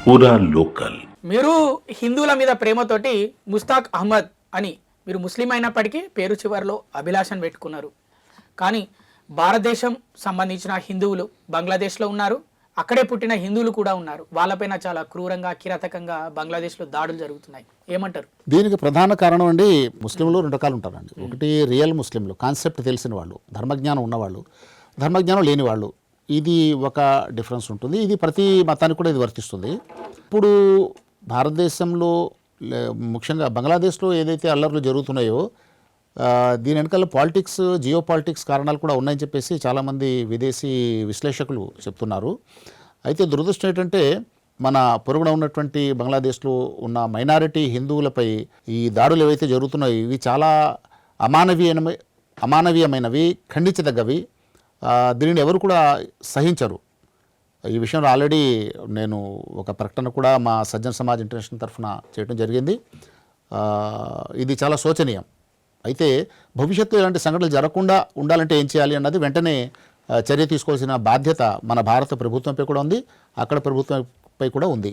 పూరా లోకల్. మీరు హిందువుల మీద ప్రేమతోటి ముస్తాక్ అహ్మద్ అని మీరు ముస్లిం అయినప్పటికీ పేరు చివరిలో అభిలాషను పెట్టుకున్నారు. కానీ భారతదేశం సంబంధించిన హిందువులు బంగ్లాదేశ్లో ఉన్నారు, అక్కడే పుట్టిన హిందువులు కూడా ఉన్నారు. వాళ్ళపైన చాలా క్రూరంగా కిరాతకంగా బంగ్లాదేశ్లో దాడులు జరుగుతున్నాయి. ఏమంటారు? దీనికి ప్రధాన కారణం అండి, ముస్లింలు రెండు రకాలు ఉంటారండి. ఒకటి రియల్ ముస్లింలు, కాన్సెప్ట్ తెలిసిన వాళ్ళు, ధర్మజ్ఞానం ఉన్నవాళ్ళు, ధర్మజ్ఞానం లేని వాళ్ళు. ఇది ఒక డిఫరెన్స్ ఉంటుంది. ఇది ప్రతి మతానికి కూడా ఇది వర్తిస్తుంది. ఇప్పుడు భారతదేశంలో ముఖ్యంగా బంగ్లాదేశ్లో ఏదైతే అల్లర్లు జరుగుతున్నాయో దీని వెనకాల పాలిటిక్స్, జియో పాలిటిక్స్ కారణాలు కూడా ఉన్నాయని చెప్పేసి చాలామంది విదేశీ విశ్లేషకులు చెప్తున్నారు. అయితే దురదృష్టం ఏంటంటే మన పొరుగున ఉన్నటువంటి బంగ్లాదేశ్లో ఉన్న మైనారిటీ హిందువులపై ఈ దాడులు ఏవైతే జరుగుతున్నాయో ఇవి చాలా అమానవీయమైనవి, ఖండించదగ్గవి. దీనిని ఎవరు కూడా సహించరు. ఈ విషయంలో ఆల్రెడీ నేను ఒక ప్రకటన కూడా మా సజ్జన్ సమాజ్ ఇంటర్నేషనల్ తరఫున చేయడం జరిగింది. ఇది చాలా శోచనీయం. అయితే భవిష్యత్తులో ఇలాంటి సంఘటనలు జరగకుండా ఉండాలంటే ఏం చేయాలి అన్నది వెంటనే చర్య తీసుకోవాల్సిన బాధ్యత మన భారత ప్రభుత్వంపై కూడా ఉంది, అక్కడ ప్రభుత్వంపై కూడా ఉంది.